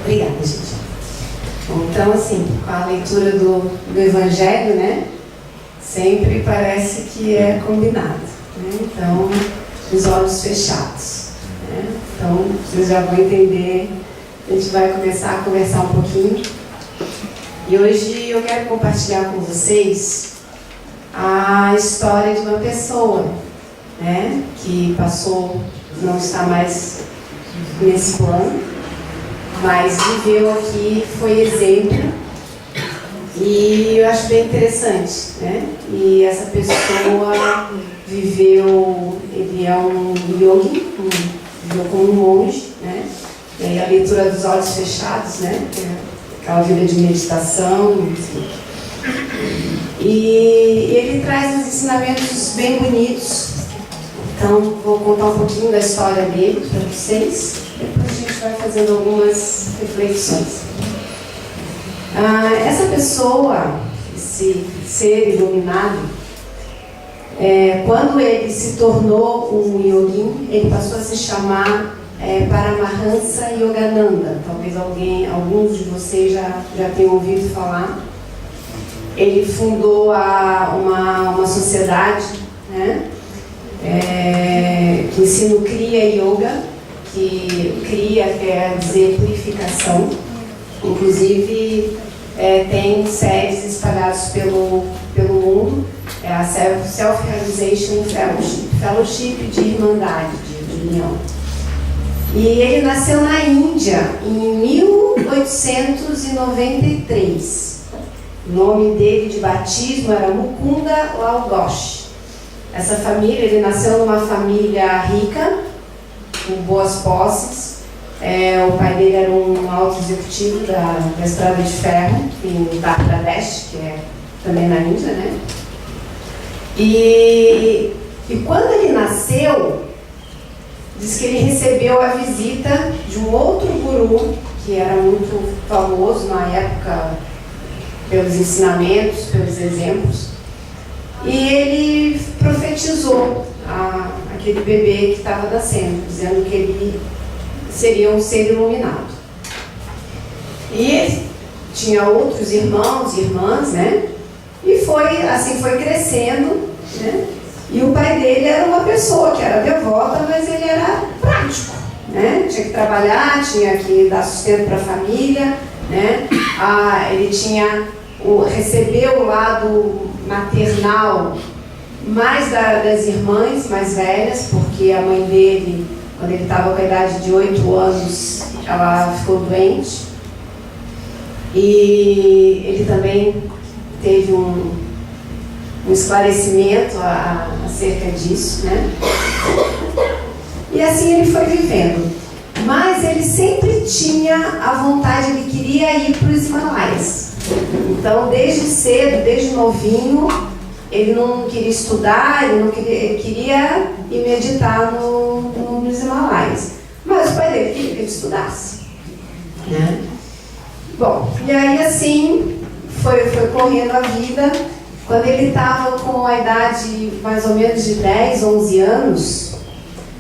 Obrigada, gente. Bom, então, assim, com a leitura do Evangelho, né, sempre parece que é combinado, né? Então, os olhos fechados, né? Então, vocês já vão entender, a gente vai começar a conversar um pouquinho. E hoje eu quero compartilhar com vocês a história de uma pessoa, né, que passou, não está mais nesse plano, mas viveu aqui, foi exemplo, e eu acho bem interessante, né? E essa pessoa viveu, ele é um yogi, viveu como um monge, né? E aí a leitura dos olhos fechados, né? Aquela vida de meditação, enfim. E ele traz uns ensinamentos bem bonitos. Então, vou contar um pouquinho da história dele para vocês. Depois a gente vai fazendo algumas reflexões. Essa pessoa, esse ser iluminado, quando ele se tornou um yogi, ele passou a se chamar Paramahansa Yogananda. Talvez alguns de vocês já tenham ouvido falar. Ele fundou uma sociedade, né, que ensina o Kriya Yoga, que Kriya quer dizer purificação. Inclusive, tem sedes espalhadas pelo mundo, a Self-Realization Fellowship de Irmandade, de união. E ele nasceu na Índia em 1893. O nome dele de batismo era Mukunda Lal Ghosh. Essa família, ele nasceu numa família rica, com boas posses. O pai dele era um alto executivo da Estrada de Ferro, em Uttar Pradesh, que é também na Índia, né? E quando ele nasceu, diz que ele recebeu a visita de um outro guru, que era muito famoso na época pelos ensinamentos, pelos exemplos, e ele profetizou aquele bebê que estava nascendo, dizendo que ele seria um ser iluminado. E ele tinha outros irmãos e irmãs, né? E foi crescendo, né? E o pai dele era uma pessoa que era devota, mas ele era prático, né? Tinha que trabalhar, tinha que dar sustento para a família, né? Ele recebeu o lado maternal mais das irmãs mais velhas, porque a mãe dele, quando ele estava com a idade de 8 anos, ela ficou doente. E ele também teve um esclarecimento acerca disso, né? E assim ele foi vivendo. Mas ele sempre tinha a vontade, ele queria ir para os Himalaias. Então, desde cedo, desde novinho, ele não queria estudar, ele queria ir meditar nos Himalaias. Mas o pai dele queria que ele estudasse, né? Bom, e aí assim foi correndo a vida. Quando ele estava com a idade mais ou menos de 10, 11 anos,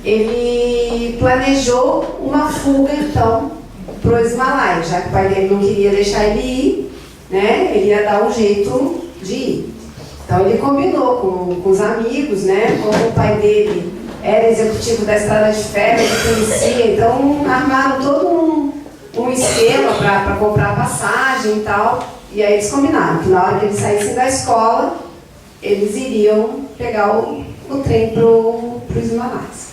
ele planejou uma fuga então para os Himalaias, já que o pai dele não queria deixar ele ir, né? Ele ia dar um jeito de ir. Então ele combinou com os amigos, né? Como o pai dele era executivo da Estrada de Ferro, ele conhecia, então armaram todo um esquema para comprar passagem e tal. E aí eles combinaram que na hora que eles saíssem da escola, eles iriam pegar o trem para os Himalaias.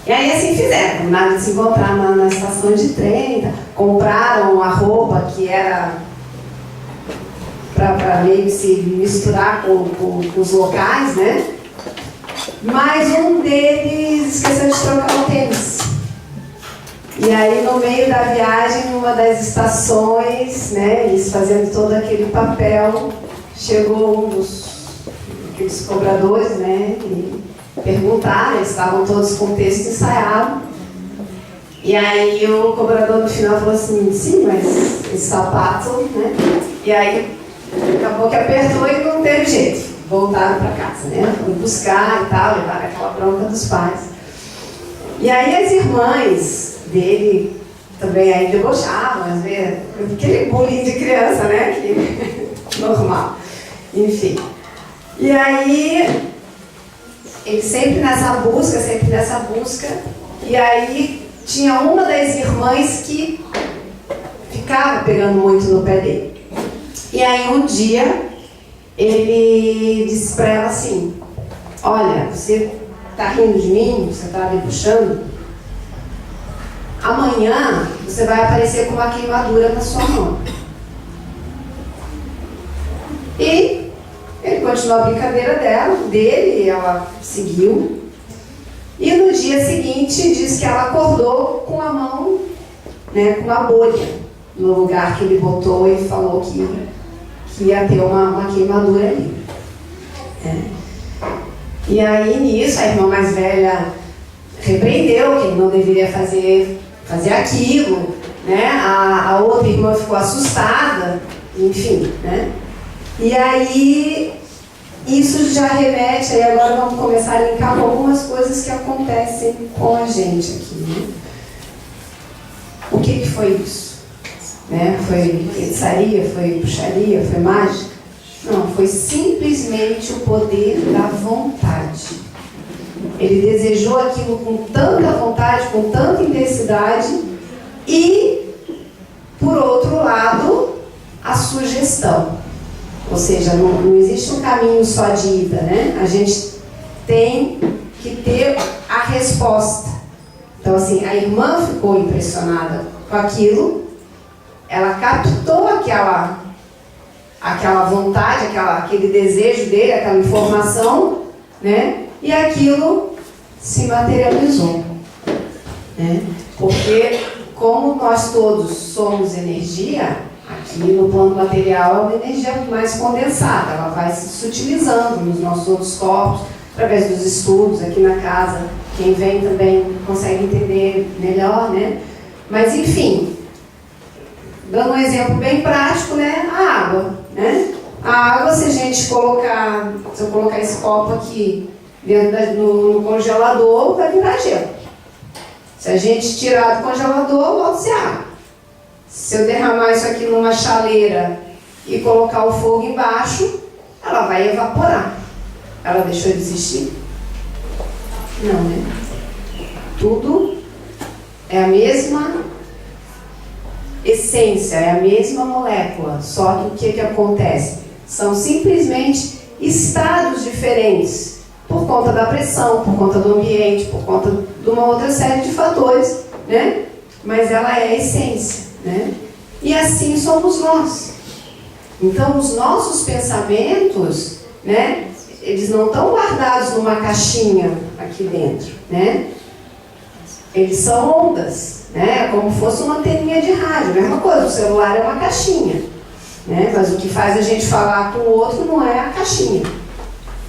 E aí assim fizeram, combinaram de se encontrar na estação de trem, tá? Compraram a roupa que era para meio que se misturar com os locais, né? Mas um deles esqueceu de trocar o tênis. E aí, no meio da viagem, numa das estações, né, eles fazendo todo aquele papel, chegou um aqueles cobradores, né, e perguntaram, eles estavam todos com o texto ensaiado. E aí o cobrador no final falou assim, sim, mas esse sapato, né? E aí acabou que apertou e não teve jeito. Voltaram para casa, né? Foram buscar e tal, levaram aquela bronca dos pais. E aí as irmãs dele também aí debochavam, às vezes, aquele bullying de criança, né? Que, normal. Enfim. E aí, ele sempre nessa busca, e aí tinha uma das irmãs que ficava pegando muito no pé dele. E aí um dia, ele disse para ela assim: olha, você está rindo de mim, você está debochando, amanhã você vai aparecer com uma queimadura na sua mão. E ele continuou a brincadeira dele, e ela seguiu. E no dia seguinte diz que ela acordou com a mão, né, com uma bolha no lugar que ele botou e falou que ia ter uma queimadura ali. E aí nisso a irmã mais velha repreendeu que ele não deveria fazer aquilo, né? A outra irmã ficou assustada, enfim, né? E aí isso já remete, aí agora vamos começar a linkar com algumas coisas que acontecem com a gente aqui, né? O que foi isso? Né? Foi feitiçaria, foi bruxaria, foi mágica? Não, foi simplesmente o poder da vontade. Ele desejou aquilo com tanta vontade, com tanta intensidade, e, por outro lado, a sugestão. Ou seja, não existe um caminho só de ida, né? A gente tem que ter a resposta. Então, assim, a irmã ficou impressionada com aquilo, ela captou aquela vontade, aquele desejo dele, aquela informação, né? E aquilo se materializou, né? Porque, como nós todos somos energia, aqui no plano material é uma energia mais condensada, ela vai se sutilizando nos nossos outros corpos, através dos estudos aqui na casa. Quem vem também consegue entender melhor, né? Mas, enfim, dando um exemplo bem prático, né? A água, né? A água, se eu colocar esse copo aqui dentro no congelador, vai virar gelo. Se a gente tirar do congelador, volta a ser água. Se eu derramar isso aqui numa chaleira e colocar o fogo embaixo, ela vai evaporar. Ela deixou de existir? Não, né? Tudo é a mesma essência, é a mesma molécula, só que o que acontece? São simplesmente estados diferentes, por conta da pressão, por conta do ambiente, por conta de uma outra série de fatores, né? Mas ela é a essência, né? E assim somos nós. Então, os nossos pensamentos, né, eles não estão guardados numa caixinha aqui dentro, né? Eles são ondas, né? Como se fosse uma anteninha de rádio, mesma coisa, o celular é uma caixinha, né? Mas o que faz a gente falar com o outro não é a caixinha,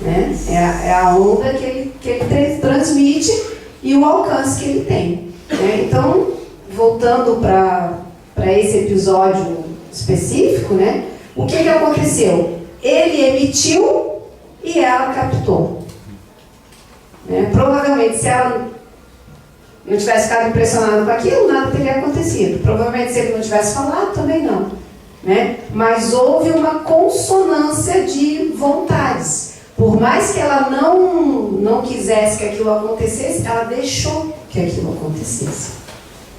né? É a onda que ele transmite e o alcance que ele tem, né? Então, voltando para esse episódio específico, né? O que aconteceu? Ele emitiu e ela captou, né? Provavelmente, se ela não tivesse ficado impressionada com aquilo, nada teria acontecido. Provavelmente, se ele não tivesse falado, também não, né? Mas houve uma consonância de vontades. Por mais que ela não quisesse que aquilo acontecesse, ela deixou que aquilo acontecesse,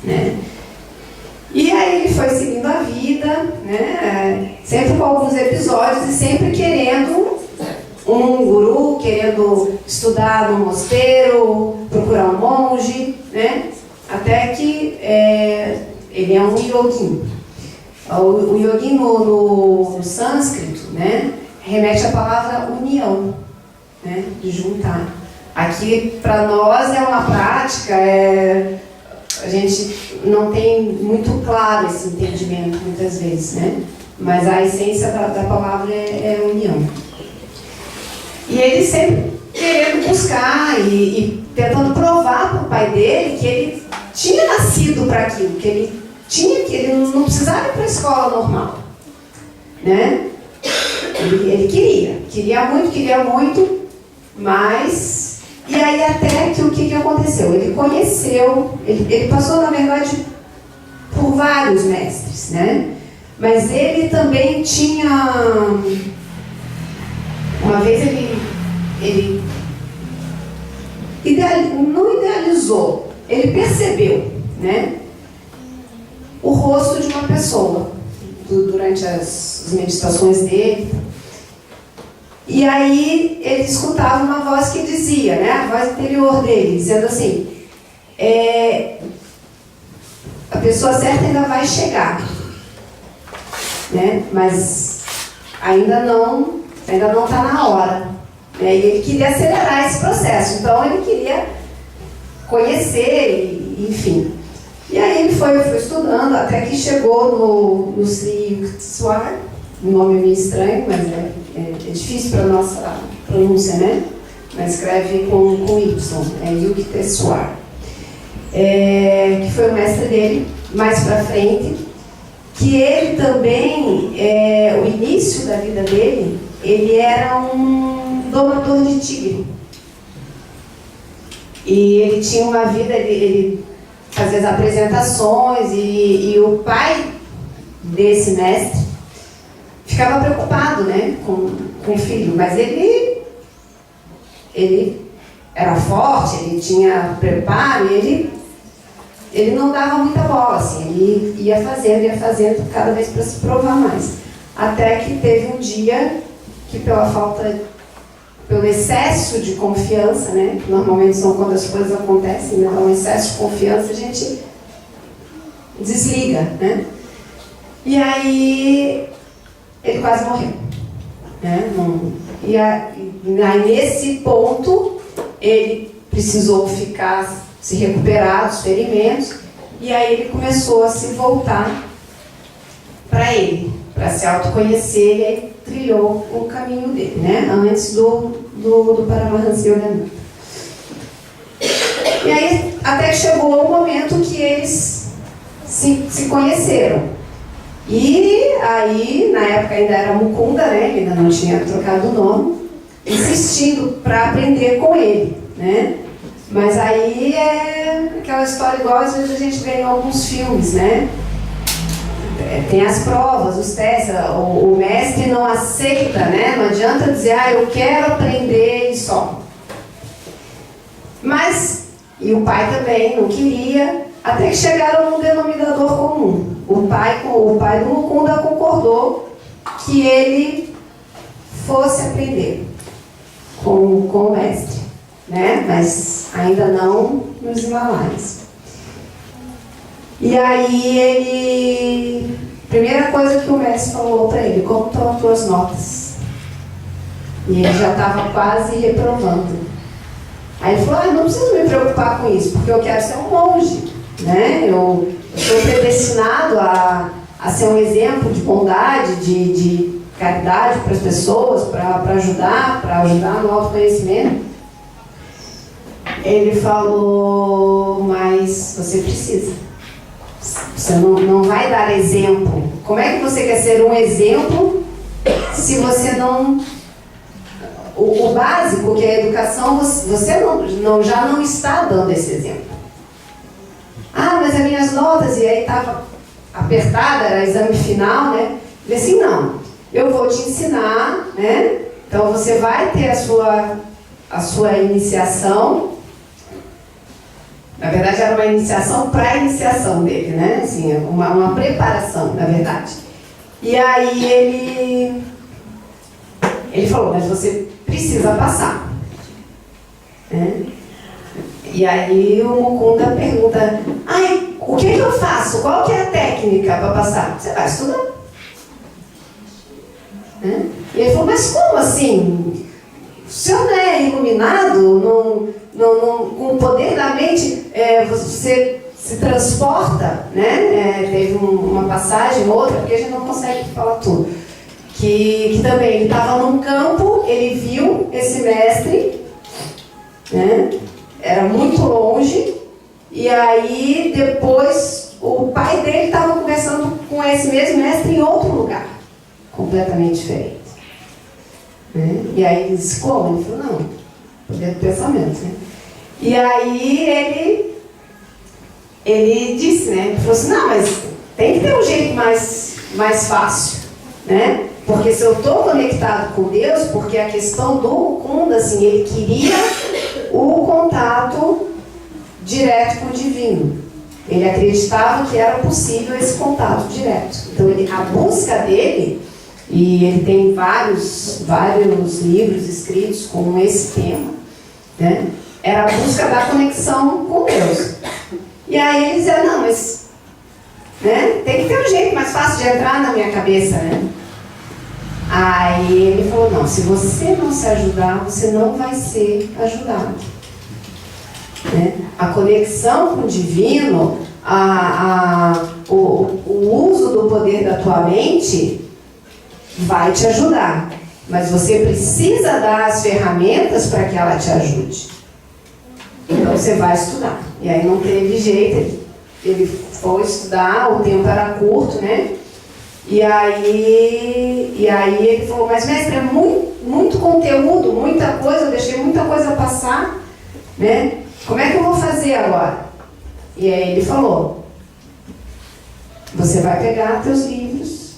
né? E aí ele foi seguindo a vida, né? Sempre com alguns episódios e sempre querendo um guru, querendo estudar no mosteiro, procurar um monge, né? Até que ele é um yogin. O yogin no sânscrito, né, remete à palavra união, né, de juntar. Aqui, para nós, é uma prática, a gente não tem muito claro esse entendimento, muitas vezes, né? Mas a essência da palavra é união. E ele sempre querendo buscar e tentando provar para o pai dele que ele tinha nascido para aquilo, que ele não precisava ir para a escola normal, né? Ele queria muito, mas... E aí até que o que aconteceu? Ele conheceu, ele passou, na verdade, por vários mestres, né? Mas ele também tinha... Uma vez ele não idealizou, ele percebeu, né, o rosto de uma pessoa durante as meditações dele. E aí ele escutava uma voz que dizia, né, a voz interior dele, dizendo assim, a pessoa certa ainda vai chegar, né, mas ainda não está na hora. E ele queria acelerar esse processo, então ele queria conhecer, enfim. E aí ele foi estudando até que chegou no Sri Yukteswar, um nome meio estranho, mas é difícil para a nossa pronúncia, né? Mas escreve com Y, é Yukteswar. Que foi o mestre dele, mais para frente, que ele também, o início da vida dele, ele era um domador de tigre. E ele tinha uma vida, ele fazia as apresentações e o pai desse mestre ficava preocupado, né, com o filho, mas ele era forte, ele tinha preparo, e ele não dava muita bola, assim, ele ia fazendo cada vez para se provar mais. Até que teve um dia que pelo excesso de confiança, né, normalmente são quando as coisas acontecem, né, um excesso de confiança, a gente desliga, né? E aí ele quase morreu, né? E aí nesse ponto ele precisou se recuperar dos ferimentos, e aí ele começou a se voltar para ele, para se autoconhecer, e aí trilhou o caminho dele, né? Antes do Paramahansa Yogananda. E aí até que chegou o momento que eles se conheceram. E aí, na época ainda era Mukunda, né? Ele ainda não tinha trocado o nome, insistindo para aprender com ele, né? Mas aí é aquela história igual às vezes a gente vê em alguns filmes, né? Tem as provas, os testes, o mestre não aceita, né? Não adianta dizer, eu quero aprender e só. Mas, e o pai também não queria, até que chegaram num denominador comum. O pai do Mukunda concordou que ele fosse aprender com o mestre, né? Mas ainda não nos Himalaias. E aí primeira coisa que o mestre falou para ele, como estão as tuas notas? E ele já estava quase reprovando. Aí ele falou, não preciso me preocupar com isso, porque eu quero ser um monge, né? Eu sou predestinado a ser um exemplo de bondade, de caridade para as pessoas, para ajudar no autoconhecimento. Ele falou, mas você precisa. Você não vai dar exemplo. Como é que você quer ser um exemplo se você não... O básico, que é a educação, você já não está dando esse exemplo. Mas as minhas notas, e aí estava apertada, era exame final, né? Ele assim, não, eu vou te ensinar, né? Então você vai ter a sua iniciação. Na verdade, era uma iniciação para a iniciação dele, né? Assim, uma preparação, na verdade. E aí ele falou, mas você precisa passar. Né? E aí o Mukunda pergunta, o que eu faço? Qual que é a técnica para passar? Você vai estudar. Né? E ele falou, mas como assim? O senhor não é iluminado? Com o poder da mente, você se transporta, né? Teve uma passagem, outra, porque a gente não consegue falar tudo. Que também ele estava num campo, ele viu esse mestre, né? Era muito longe, e aí depois o pai dele estava conversando com esse mesmo mestre em outro lugar, completamente diferente. Né? E aí ele disse, como? Ele falou, não, poder do pensamento, né? E aí ele disse, né? Ele falou assim, não, mas Tem que ter um jeito mais fácil, né? Porque se eu estou conectado com Deus, porque a questão do Mukunda, assim, ele queria o contato direto com o divino. Ele acreditava que era possível esse contato direto. Então, a busca dele, e ele tem vários livros escritos com esse tema, né? Era a busca da conexão com Deus. E aí ele dizia, não, mas né, tem que ter um jeito mais fácil de entrar na minha cabeça, né? Aí ele falou, não, se você não se ajudar, você não vai ser ajudado. Né? A conexão com o divino, o uso do poder da tua mente vai te ajudar. Mas você precisa dar as ferramentas para que ela te ajude. Então você vai estudar. E aí não teve jeito, ele foi estudar, o tempo era curto, né? E aí ele falou, mas mestre, é muito conteúdo, muita coisa, eu deixei muita coisa passar, né? Como é que eu vou fazer agora? E aí ele falou, você vai pegar teus livros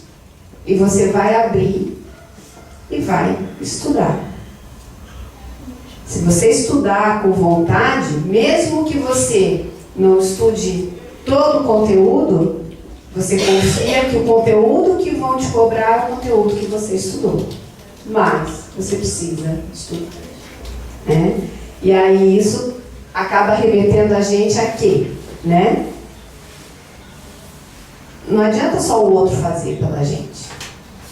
e você vai abrir e vai estudar. Se você estudar com vontade, mesmo que você não estude todo o conteúdo, você confia que o conteúdo que vão te cobrar é o conteúdo que você estudou. Mas você precisa estudar. Né? E aí isso acaba remetendo a gente a quê? Né? Não adianta só o outro fazer pela gente.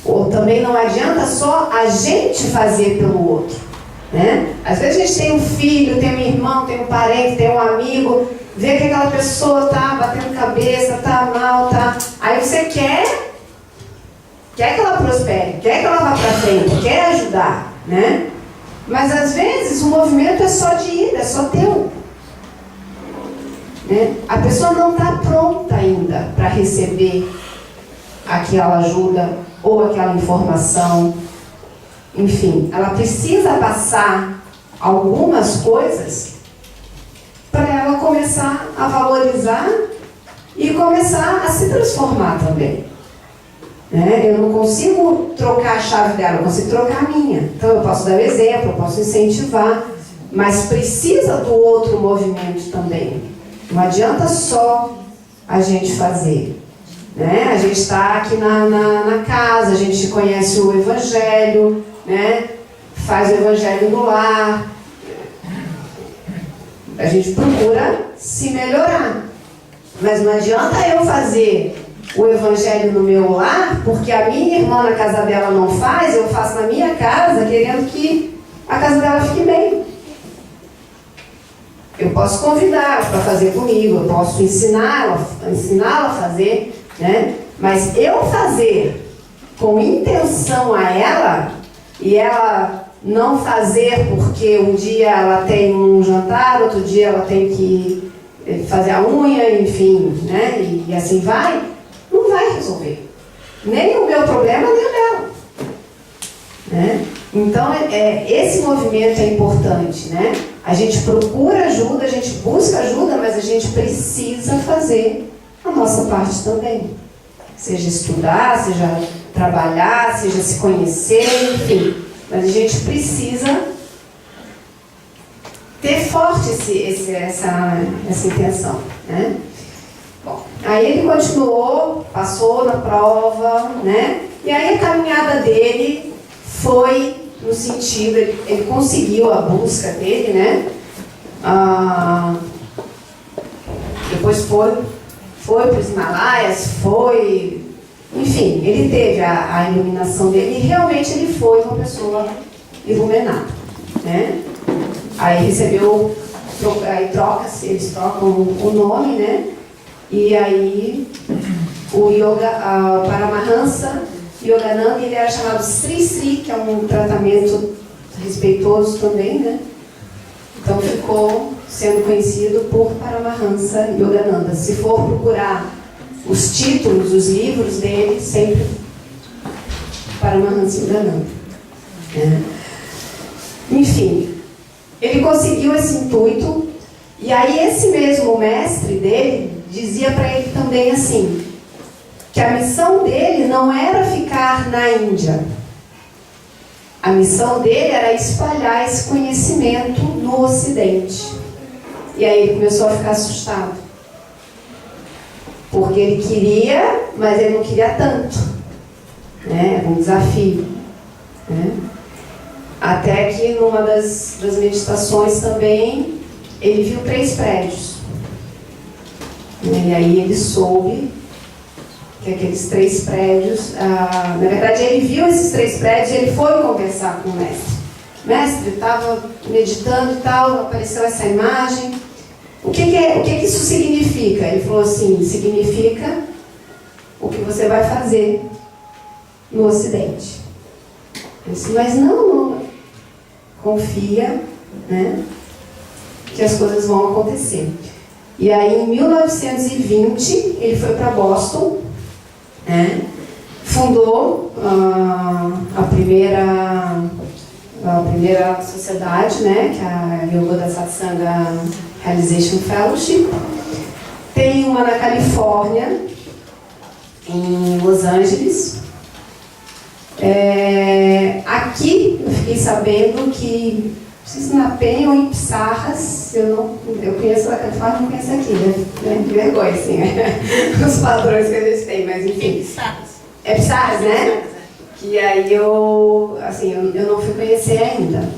Ou também não adianta só a gente fazer pelo outro. Né? Às vezes a gente tem um filho, tem um irmão, tem um parente, tem um amigo, vê que aquela pessoa está batendo cabeça, está mal, tá. Aí você quer que ela prospere, quer que ela vá para frente, quer ajudar, né? Mas às vezes o movimento é só de ida, é só teu. Né? A pessoa não está pronta ainda para receber aquela ajuda ou aquela informação. Enfim, ela precisa passar algumas coisas para ela começar a valorizar e começar a se transformar também. Né? Eu não consigo trocar a chave dela, eu consigo trocar a minha. Então eu posso dar o exemplo, eu posso incentivar, mas precisa do outro movimento também. Não adianta só a gente fazer. Né? A gente está aqui na casa, a gente conhece o Evangelho, né? Faz o Evangelho no lar. A gente procura se melhorar. Mas não adianta eu fazer o Evangelho no meu lar, porque a minha irmã na casa dela não faz, eu faço na minha casa, querendo que a casa dela fique bem. Eu posso convidar para fazer comigo, eu posso ensiná-la a fazer, né? Mas eu fazer com intenção a ela, e ela não fazer porque um dia ela tem um jantar, outro dia ela tem que fazer a unha, enfim, né? E assim vai, não vai resolver. Nem o meu problema, nem o dela. Né? Então, esse movimento é importante, né? A gente procura ajuda, a gente busca ajuda, mas a gente precisa fazer a nossa parte também. Seja estudar, seja trabalhar, seja se conhecer, enfim. Mas a gente precisa ter forte essa intenção, né? Bom, aí ele continuou, passou na prova, né? E aí a caminhada dele foi no sentido, ele conseguiu a busca dele, né? Depois foi para os Himalaias, enfim, ele teve a iluminação dele e realmente ele foi uma pessoa iluminada, né? Aí recebeu, eles trocam o nome, né? E aí o Paramahansa Yogananda, ele era chamado Sri Sri, que é um tratamento respeitoso também, né? Então ficou sendo conhecido por Paramahansa Yogananda. Se for procurar os títulos, os livros dele, sempre Paramahansa Yogananda. Enfim, ele conseguiu esse intuito, e aí esse mesmo mestre dele dizia para ele também assim: que a missão dele não era ficar na Índia. A missão dele era espalhar esse conhecimento no Ocidente. E aí ele começou a ficar assustado. Porque ele queria, mas ele não queria tanto. Né? Um desafio. Né? Até que numa das meditações também, ele viu 3 prédios. E aí ele soube que aqueles 3 prédios, na verdade ele viu esses 3 prédios e ele foi conversar com o mestre. Mestre, estava meditando e tal, apareceu essa imagem. O que isso significa? Ele falou assim, significa o que você vai fazer no Ocidente. Eu disse, mas não, confia, né, que as coisas vão acontecer. E aí, em 1920, ele foi para Boston, né, fundou a primeira sociedade, né, que é a Yoga Satsanga Realization Fellowship. Tem uma na Califórnia, em Los Angeles. Aqui eu fiquei sabendo que, não sei se na Penha ou em Pissarras, eu conheço a Califórnia, não conheço aqui, né? Que vergonha, assim, os padrões que a gente tem, mas enfim. Pissarras. É Pissarras, né? Que aí eu não fui conhecer ainda,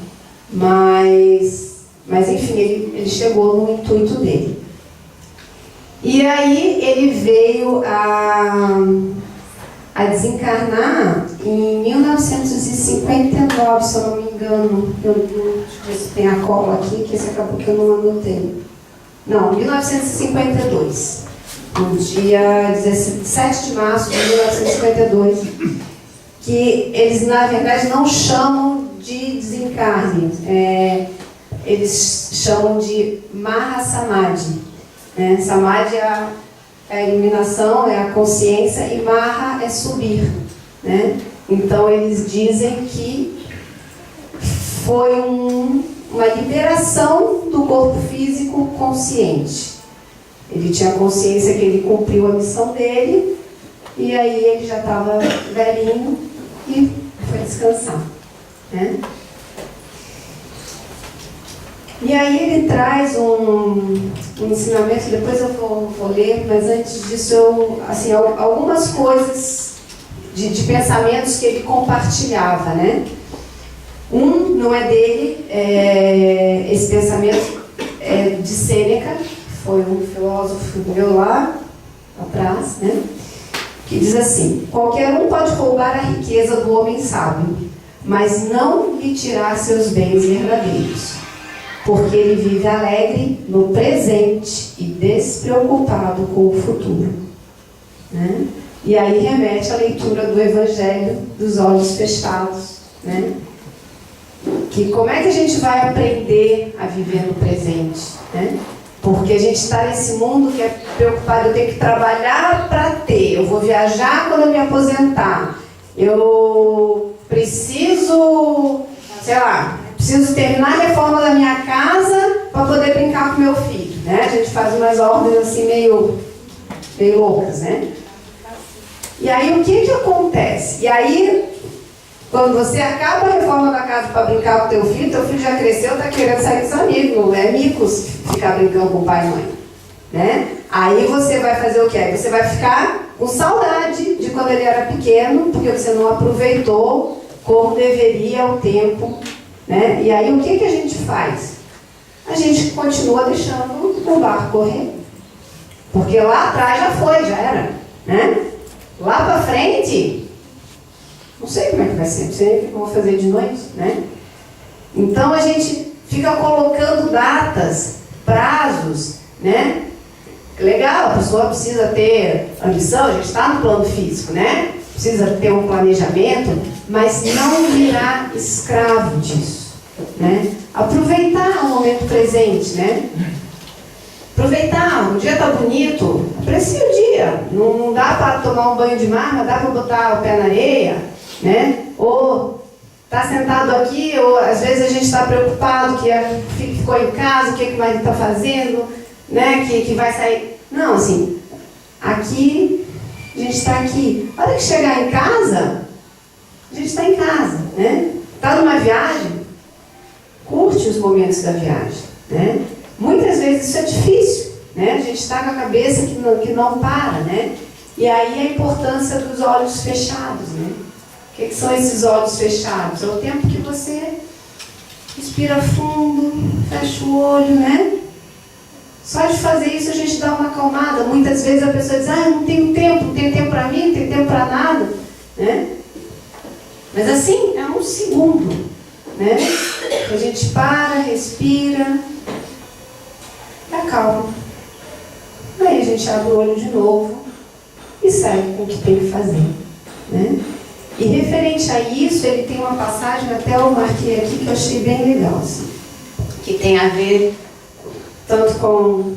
mas enfim, ele chegou no intuito dele. E aí ele veio a desencarnar em 1959, se eu não me engano. Deixa eu ver se tem a cola aqui, que esse acabou que eu não anotei. Não, 1952. No dia 17 de março de 1952. Que eles, na verdade, não chamam de desencarne. Eles chamam de Mahasamadhi. Samadhi é a iluminação, é a consciência, e Maha é subir. Né? Então, eles dizem que foi uma liberação do corpo físico consciente. Ele tinha consciência que ele cumpriu a missão dele, e aí ele já estava velhinho e foi descansar. Né? E aí ele traz um ensinamento, depois eu vou ler, mas antes disso, algumas coisas de pensamentos que ele compartilhava, né? Não é dele, esse pensamento é de Sêneca, que foi um filósofo meu lá atrás, né? Que diz assim: qualquer um pode roubar a riqueza do homem sábio, mas não lhe tirar seus bens verdadeiros, porque ele vive alegre no presente e despreocupado com o futuro. Né? E aí remete à leitura do Evangelho dos olhos fechados. Né? Que como é que a gente vai aprender a viver no presente? Né? Porque a gente está nesse mundo que é preocupado, eu tenho que trabalhar para ter, eu vou viajar quando eu me aposentar, eu preciso, preciso terminar a reforma da minha casa para poder brincar com meu filho. Né? A gente faz umas ordens assim meio loucas, né? E aí o que acontece? E aí, quando você acaba a reforma da casa para brincar com teu filho já cresceu, está querendo sair com os amigos, não é micos ficar brincando com o pai e mãe. Né? Aí você vai fazer o quê? Você vai ficar com saudade de quando ele era pequeno, porque você não aproveitou como deveria o tempo. Né? E aí o que a gente faz? A gente continua deixando o barco correr. Porque lá atrás já era. Né? Lá para frente, não sei como é que vai ser, não sei o que eu vou fazer de noite. Né? Então a gente fica colocando datas, prazos, né? Legal, a pessoa precisa ter ambição, a gente está no plano físico, né? Precisa ter um planejamento, mas não virar escravo disso. Né? Aproveitar o momento presente, né? Aproveitar, o dia está bonito, aprecie o dia. Não dá para tomar um banho de mar, mas dá para botar o pé na areia, né? Ou está sentado aqui, ou às vezes a gente está preocupado que ficou em casa, o que o marido está fazendo, né? Que vai sair. Não, assim, aqui A gente está aqui. A hora que chegar em casa, a gente está em casa, né? Está numa viagem, curte os momentos da viagem, né? Muitas vezes isso é difícil, né? A gente está com a cabeça que não para, né? E aí a importância dos olhos fechados, né? O que são esses olhos fechados? É o tempo que você respira fundo, fecha o olho, né? Só de fazer isso a gente dá uma acalmada. Muitas vezes a pessoa diz, não tenho tempo para mim, não tenho tempo para nada, né? Mas assim, é um segundo, né? A gente para, respira e acalma. Aí a gente abre o olho de novo e segue com o que tem que fazer, né? E referente a isso, ele tem uma passagem, até eu marquei aqui, que eu achei bem legal, assim, que tem a ver tanto com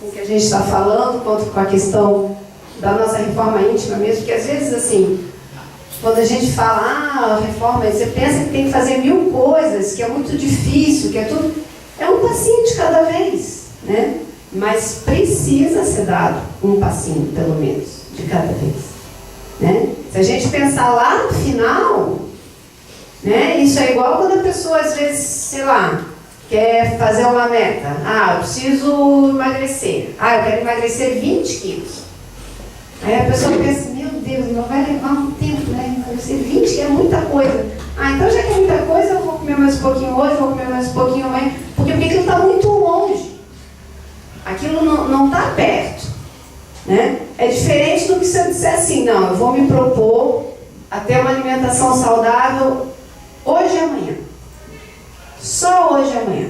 o que a gente está falando, quanto com a questão da nossa reforma íntima mesmo, porque às vezes, assim, quando a gente fala, reforma, você pensa que tem que fazer 1000 coisas, que é muito difícil, que é tudo... É um passinho de cada vez, né? Mas precisa ser dado um passinho, pelo menos, de cada vez, né? Se a gente pensar lá no final, né? Isso é igual quando a pessoa, às vezes, sei lá, quer fazer uma meta. Eu preciso emagrecer. Eu quero emagrecer 20 quilos. Aí a pessoa pensa, meu Deus, não vai levar um tempo, né? Emagrecer 20, que é muita coisa. Então já que é muita coisa, eu vou comer mais um pouquinho hoje, vou comer mais um pouquinho amanhã. Porque aquilo está muito longe. Aquilo não está perto, né? É diferente do que se eu disser assim, não, eu vou me propor a ter uma alimentação saudável hoje e amanhã. Só hoje e amanhã.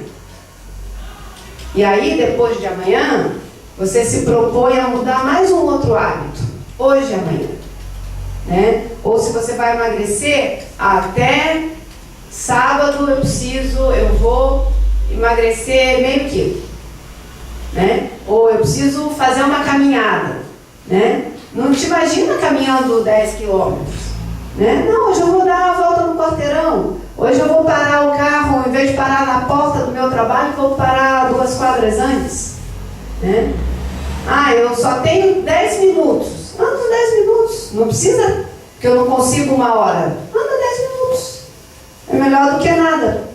E aí, depois de amanhã, você se propõe a mudar mais um outro hábito, hoje e amanhã, né? Ou se você vai emagrecer, até sábado eu vou emagrecer meio quilo, né? Ou eu preciso fazer uma caminhada, né? Não te imagina caminhando 10 quilômetros, né? Não, hoje eu vou dar uma volta no quarteirão. Hoje eu vou parar o carro, em vez de parar na porta do meu trabalho, vou parar 2 quadras antes, né? Eu só tenho 10 minutos. Anda 10 minutos. Não precisa que eu não consigo 1 hora. Anda 10 minutos. É melhor do que nada.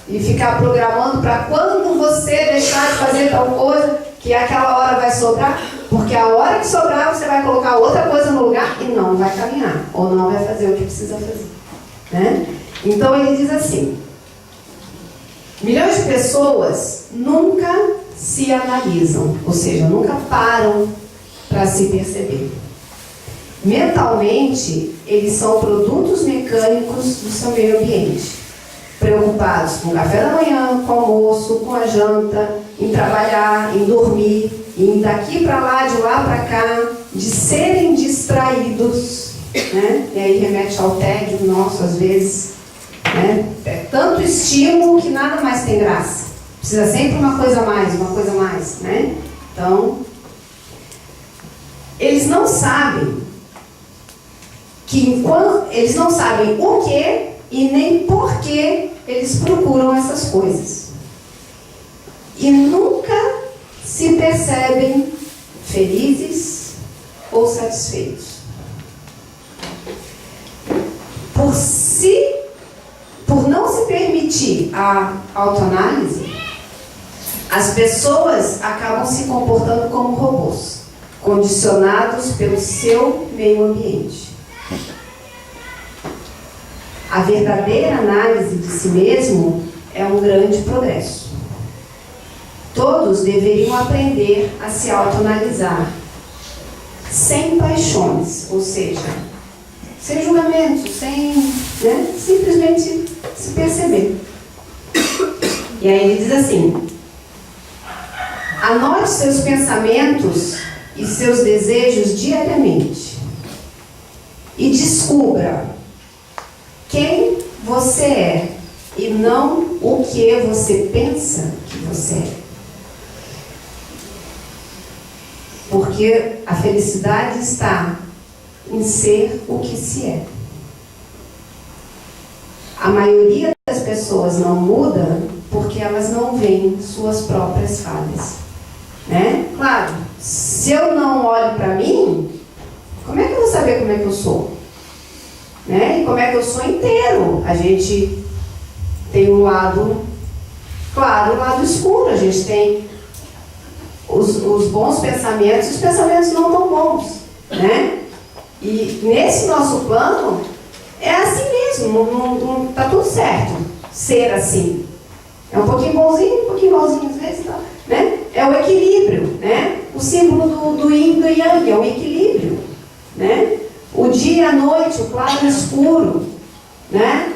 E ficar programando para quando você deixar de fazer tal coisa, que aquela hora vai sobrar, porque a hora que sobrar você vai colocar outra coisa no lugar e não vai caminhar, ou não vai fazer o que precisa fazer, né? Então ele diz assim, milhões de pessoas nunca se analisam, ou seja, nunca param para se perceber. Mentalmente, eles são produtos mecânicos do seu meio ambiente, preocupados com o café da manhã, com o almoço, com a janta, em trabalhar, em dormir, em daqui para lá, de lá para cá, de serem distraídos, né? E aí remete ao tédio nosso, às vezes, né? É tanto estímulo que nada mais tem graça. Precisa sempre uma coisa a mais, né? Então, eles não sabem eles não sabem o que e nem por que eles procuram essas coisas. E nunca se percebem felizes ou satisfeitos. Por não se permitir a autoanálise, as pessoas acabam se comportando como robôs, condicionados pelo seu meio ambiente. A verdadeira análise de si mesmo é um grande progresso. Todos deveriam aprender a se autoanalisar, sem paixões, ou seja, sem julgamentos, sem, né, simplesmente se perceber. E aí ele diz assim, anote seus pensamentos e seus desejos diariamente e descubra quem você é e não o que você pensa que você é. Porque a felicidade está em ser o que se é. A maioria das pessoas não muda porque elas não veem suas próprias falhas, né? Claro, se eu não olho para mim, como é saber como é que eu sou, né? E como é que eu sou inteiro. A gente tem um lado claro e um lado escuro. A gente tem os bons pensamentos e os pensamentos não tão bons, né? E nesse nosso plano é assim mesmo, não tá tudo certo ser assim. É um pouquinho bonzinho, um pouquinho malzinho às vezes, tá? Né? É o equilíbrio, né? O símbolo do yin e do yang é o equilíbrio, né? O dia e a noite, o claro e o escuro, né?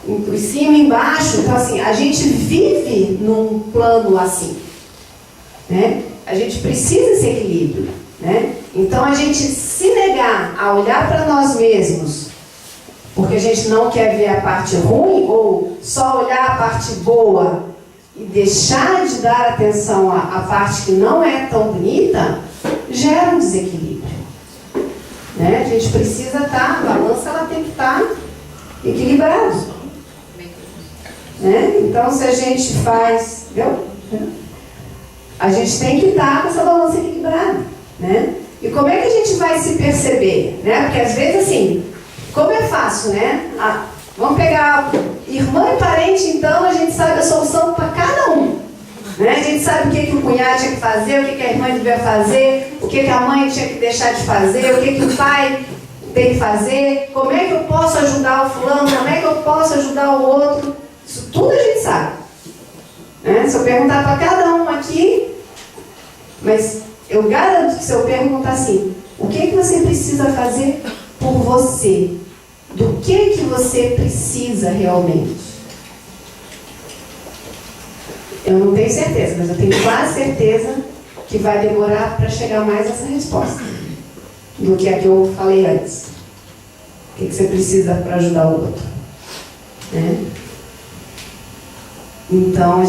Em cima e embaixo. Então, assim, a gente vive num plano assim, né? A gente precisa desse equilíbrio, né? Então, a gente se negar a olhar para nós mesmos, porque a gente não quer ver a parte ruim, ou só olhar a parte boa e deixar de dar atenção à parte que não é tão bonita, gera um desequilíbrio, né? A gente precisa estar, a balança ela tem que estar equilibrada, né? Então, se a gente faz, viu? A gente tem que estar com essa balança equilibrada, né? E como é que a gente vai se perceber, né? Porque às vezes assim, como é fácil, né? Vamos pegar irmã e parente, então a gente sabe a solução para cada um, né? A gente sabe o que o cunhado tinha que fazer, o que a irmã devia fazer, o que a mãe tinha que deixar de fazer, o que o pai tem que fazer, como é que eu posso ajudar o fulano, como é que eu posso ajudar o outro. Isso tudo a gente sabe, né? Se eu perguntar para cada um aqui, mas eu garanto que se eu perguntar assim, o que você precisa fazer por você? Do que você precisa realmente? Eu não tenho certeza, mas eu tenho quase certeza que vai demorar para chegar mais essa resposta do que a que eu falei antes. O que você precisa para ajudar o outro, né? Então,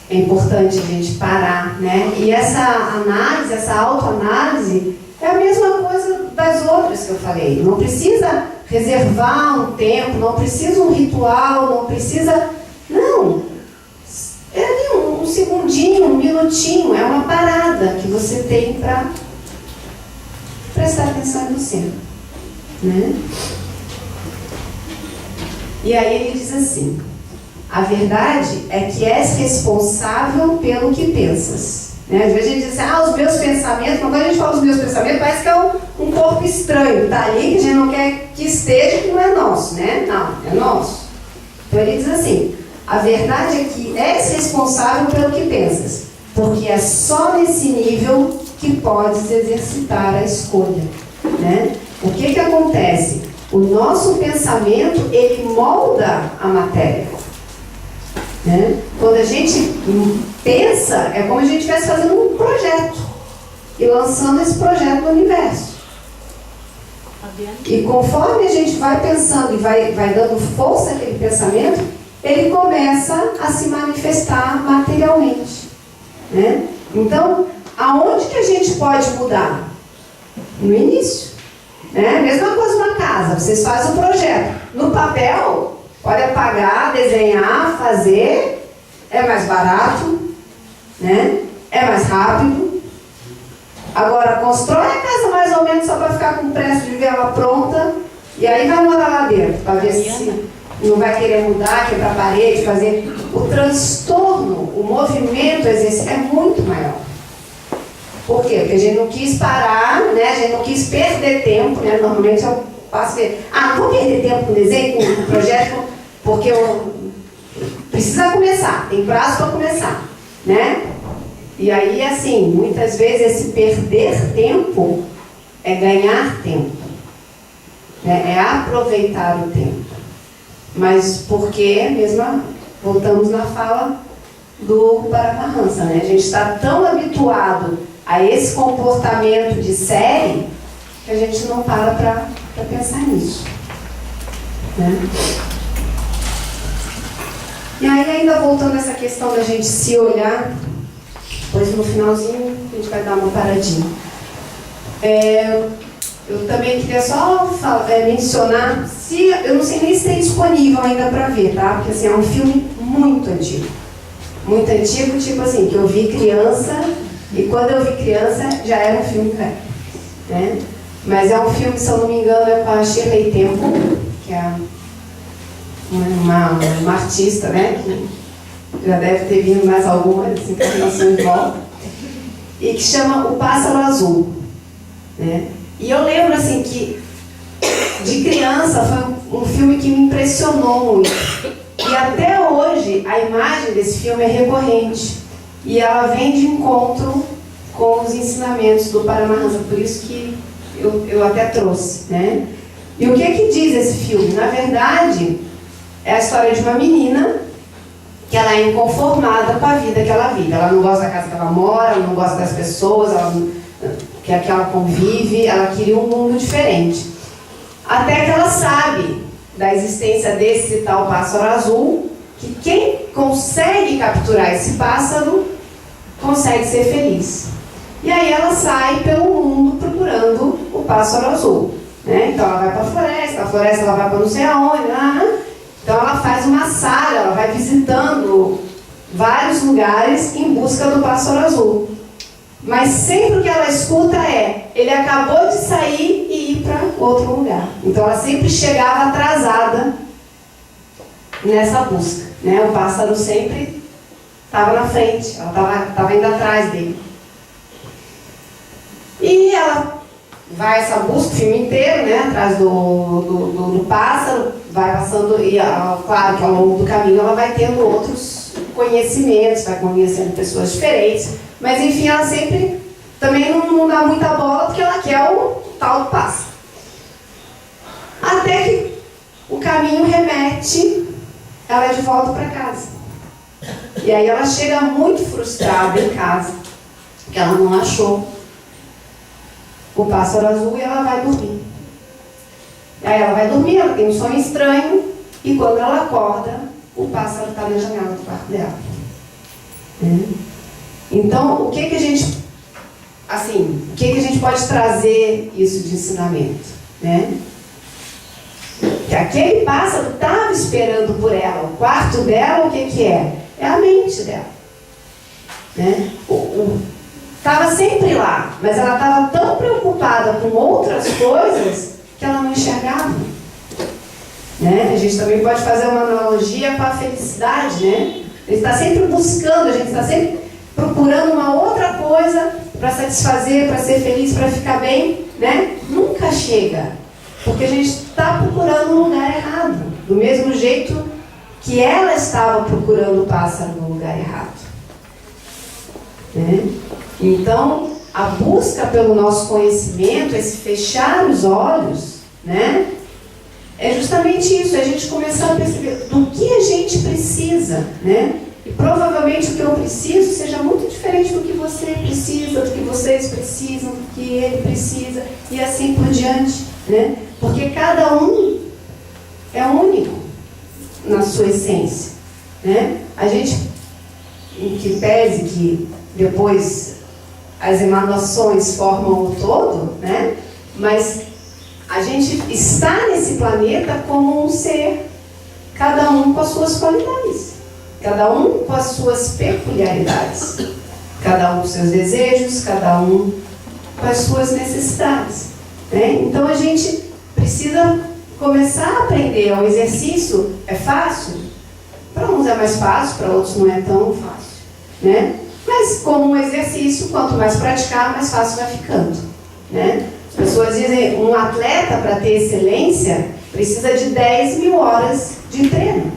é importante a gente parar, né? E essa análise, essa autoanálise, é a mesma coisa das outras que eu falei. Não precisa reservar um tempo, não precisa um ritual, não precisa... Não. É ali um segundinho, um minutinho, é uma parada que você tem para prestar atenção em você, né? E aí ele diz assim: a verdade é que és responsável pelo que pensas. Né? Às vezes a gente diz assim, os meus pensamentos, quando a gente fala os meus pensamentos, parece que é um corpo estranho, que está ali, que a gente não quer que esteja, que não é nosso, né? Não, é nosso. Então ele diz assim, a verdade é que és responsável pelo que pensas, porque é só nesse nível que podes exercitar a escolha. Né? O que acontece? O nosso pensamento, ele molda a matéria. Né? Quando a gente pensa, é como se a gente estivesse fazendo um projeto e lançando esse projeto no universo. E conforme a gente vai pensando e vai dando força àquele pensamento, ele começa a se manifestar materialmente. Né? Então, aonde que a gente pode mudar? No início. Né? Mesma coisa na casa, vocês fazem o projeto. No papel, pode apagar, desenhar, fazer, é mais barato, né? É mais rápido. Agora, constrói a casa mais ou menos só para ficar com pressa de ver ela pronta, e aí vai morar lá dentro, para ver se não vai querer mudar, quebrar a parede, fazer... O transtorno, o movimento é muito maior. Por quê? Porque a gente não quis parar, né? A gente não quis perder tempo, né? Normalmente eu passo não vou perder tempo com desenho, com projeto, porque eu precisa começar, tem prazo para começar, né? E aí, assim, muitas vezes esse perder tempo é ganhar tempo, né? É aproveitar o tempo. Mas porque, mesmo, voltamos na fala do Paramahansa, né? A gente está tão habituado a esse comportamento de série que a gente não para pensar nisso, né? E aí, ainda voltando a essa questão da gente se olhar, depois no finalzinho a gente vai dar uma paradinha. Eu também queria só mencionar, eu não sei nem se tem disponível ainda para ver, tá? Porque assim, é um filme muito antigo. Muito antigo, tipo assim, que eu vi criança, e quando eu vi criança já era um filme velho, né? Mas é um filme, se eu não me engano, é com a Shirley Temple, que é uma artista, né? Que já deve ter vindo mais algumas encarnações de volta. E que chama O Pássaro Azul. Né? E eu lembro, assim, que de criança foi um filme que me impressionou muito. E até hoje a imagem desse filme é recorrente. E ela vem de encontro com os ensinamentos do Paramahansa. Por isso que eu até trouxe. Né? E o que diz esse filme? Na verdade, é a história de uma menina que ela é inconformada com a vida que ela vive. Ela não gosta da casa que ela mora, ela não gosta das pessoas, que ela convive, ela queria um mundo diferente. Até que ela sabe da existência desse tal pássaro azul, que quem consegue capturar esse pássaro consegue ser feliz. E aí ela sai pelo mundo procurando o pássaro azul. Né? Então ela vai para a floresta ela vai para não sei aonde, então ela faz uma saga, ela vai visitando vários lugares em busca do pássaro azul. Mas sempre o que ela escuta é: ele acabou de sair e ir para outro lugar. Então ela sempre chegava atrasada nessa busca. Né? O pássaro sempre estava na frente, ela estava indo atrás dele. E ela vai essa busca o filme inteiro, né, atrás do pássaro, vai passando, e claro que ao longo do caminho ela vai tendo outros conhecimentos, vai conhecendo pessoas diferentes, mas enfim, ela sempre também não dá muita bola porque ela quer o tal do pássaro. Até que o caminho remete ela de volta para casa. E aí ela chega muito frustrada em casa, porque ela não achou o pássaro azul e ela vai dormir. Aí ela vai dormir, ela tem um sonho estranho, e quando ela acorda, o pássaro está na janela do quarto dela. Então, o que a gente pode trazer isso de ensinamento? Né? Que aquele pássaro estava esperando por ela. O quarto dela, o que é? É a mente dela. Né? Estava sempre lá, mas ela estava tão preocupada com outras coisas que ela não enxergava. Né? A gente também pode fazer uma analogia com a felicidade. Né? A gente está sempre buscando, a gente está sempre procurando uma outra coisa para satisfazer, para ser feliz, para ficar bem. Né? Nunca chega, porque a gente está procurando um lugar errado, do mesmo jeito que ela estava procurando o pássaro no lugar errado. Né? Então, a busca pelo nosso conhecimento, esse fechar os olhos, né, é justamente isso, é a gente começar a perceber do que a gente precisa, né? E provavelmente o que eu preciso seja muito diferente do que você precisa, do que vocês precisam, do que ele precisa, e assim por diante, né? Porque cada um é único na sua essência, né? A gente, em que pese que depois as emanações formam o todo, né? Mas a gente está nesse planeta como um ser, cada um com as suas qualidades, cada um com as suas peculiaridades, cada um com seus desejos, cada um com as suas necessidades. Né? Então a gente precisa começar a aprender. O exercício é fácil? Para uns é mais fácil, para outros não é tão fácil. Né? Mas como um exercício, quanto mais praticar, mais fácil vai ficando. Né? As pessoas dizem, um atleta para ter excelência precisa de 10 mil horas de treino.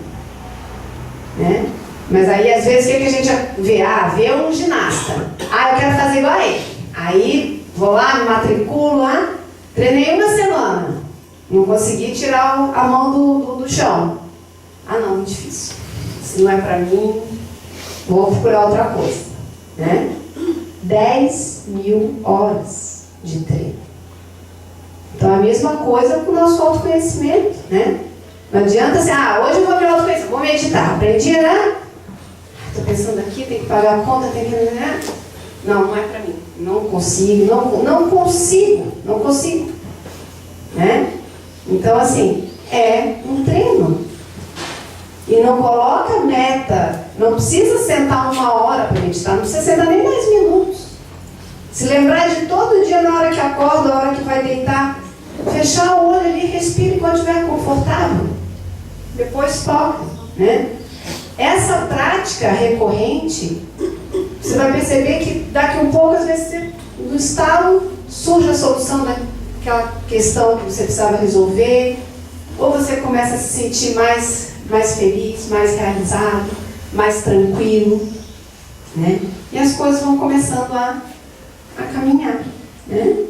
Né? Mas aí às vezes o que a gente vê? Vê um ginasta. Eu quero fazer igual a ele. Aí vou lá, me matriculo, treinei uma semana. Não consegui tirar a mão do chão. Não, muito difícil. Isso não é para mim, vou procurar outra coisa. Né? 10 mil horas de treino. Então a mesma coisa com o nosso autoconhecimento. Né? Não adianta assim, hoje eu vou virar autoconhecimento, vou meditar. Aprendi, né? Estou pensando aqui, tem que pagar a conta, tem que... Né? Não é para mim. Não consigo, não consigo. Né? Então assim, é um treino. E não coloca meta, não precisa sentar 1 hora para meditar, não precisa sentar nem 10 minutos. Se lembrar de todo dia, na hora que acorda, na hora que vai deitar, fechar o olho ali, respire quando estiver confortável. Depois toca, né? Essa prática recorrente, você vai perceber que daqui um pouco, às vezes, no estalo, surge a solução daquela questão que você precisava resolver, ou você começa a se sentir mais feliz, mais realizado, mais tranquilo, né? E as coisas vão começando a caminhar, né?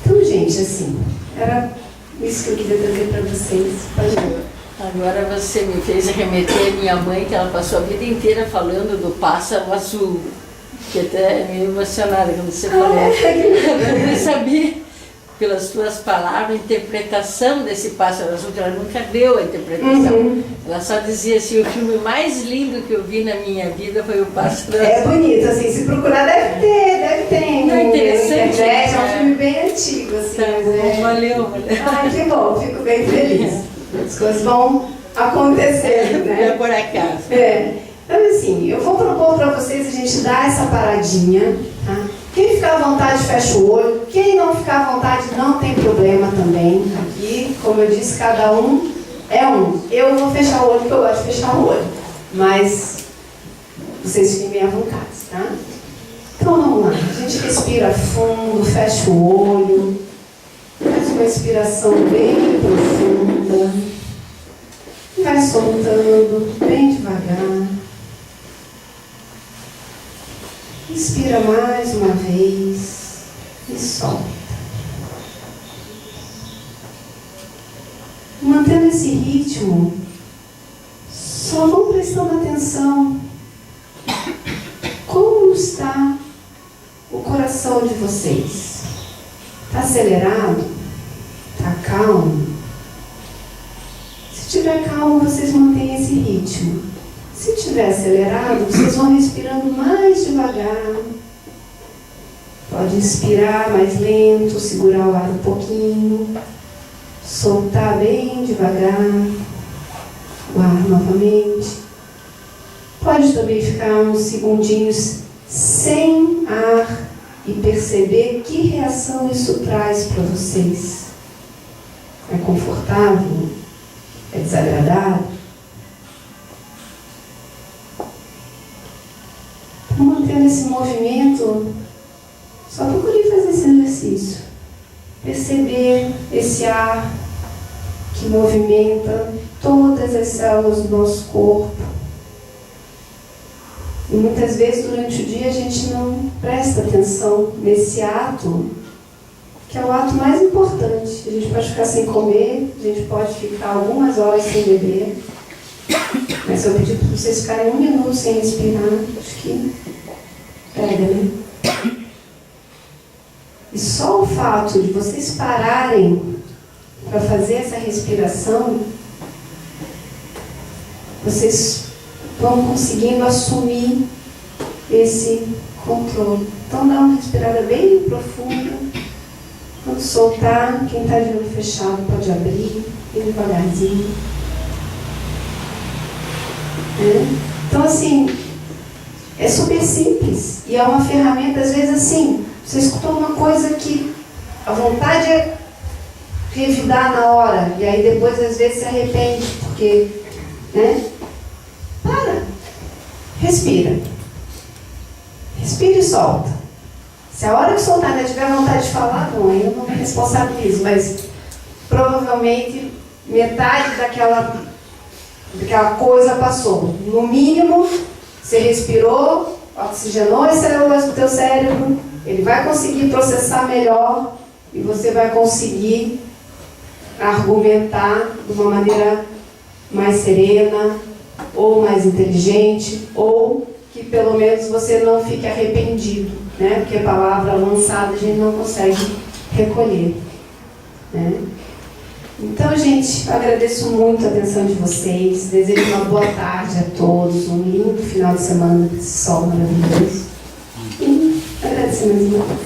Então, gente, assim, era isso que eu queria trazer para vocês. Agora você me fez remeter a minha mãe, que ela passou a vida inteira falando do pássaro azul, que até me emocionada quando você falou. Eu não sabia, pelas suas palavras, a interpretação desse pássaro azul, que ela nunca deu a interpretação. Ela só dizia assim, o filme mais lindo que eu vi na minha vida foi o Pássaro Azul. É bonito, assim, se procurar deve ter. Não, interessante. É um filme bem antigo, assim. Tá bom, valeu. Ai, que bom, fico bem feliz. As coisas vão acontecendo, né? É por acaso. Então, assim, eu vou propor para vocês a gente dar essa paradinha, tá? Quem ficar à vontade, fecha o olho. Quem não ficar à vontade, não tem problema também. Aqui, como eu disse, cada um é um. Eu vou fechar o olho porque eu gosto de fechar o olho. Mas vocês fiquem bem à vontade, tá? Então, vamos lá. A gente respira fundo, fecha o olho. Faz uma inspiração bem profunda. Vai soltando bem devagar. Inspira mais uma vez e solta. Mantendo esse ritmo, só vão prestando atenção. Como está o coração de vocês? Está acelerado? Está calmo? Se estiver calmo, vocês mantêm esse ritmo. Se estiver acelerado, vocês vão respirando mais devagar. Pode inspirar mais lento, segurar o ar um pouquinho, soltar bem devagar o ar novamente. Pode também ficar uns segundinhos sem ar e perceber que reação isso traz para vocês. É confortável? É desagradável? Mantendo esse movimento, só procure fazer esse exercício. Perceber esse ar que movimenta todas as células do nosso corpo. E muitas vezes durante o dia a gente não presta atenção nesse ato, que é o ato mais importante. A gente pode ficar sem comer, a gente pode ficar algumas horas sem beber. Mas se eu pedir para vocês ficarem 1 minuto sem respirar, acho que pega, né? E só o fato de vocês pararem para fazer essa respiração, vocês vão conseguindo assumir esse controle. Então dá uma respirada bem profunda. Quando soltar, quem está de olho fechado pode abrir, bem devagarzinho. Então, assim, é super simples e é uma ferramenta, às vezes, assim, você escutou uma coisa que a vontade é revidar na hora e aí depois, às vezes, se arrepende, porque, né? Para, respira e solta. Se a hora que soltar ainda tiver vontade de falar, bom, eu não me responsabilizo, mas provavelmente metade daquela coisa passou. No mínimo, você respirou, oxigenou as células do teu cérebro, ele vai conseguir processar melhor e você vai conseguir argumentar de uma maneira mais serena, ou mais inteligente, ou que pelo menos você não fique arrependido, né? Porque a palavra lançada a gente não consegue recolher, né? Então, gente, eu agradeço muito a atenção de vocês, desejo uma boa tarde a todos, um lindo final de semana de sol maravilhoso. E agradeço mais uma vez.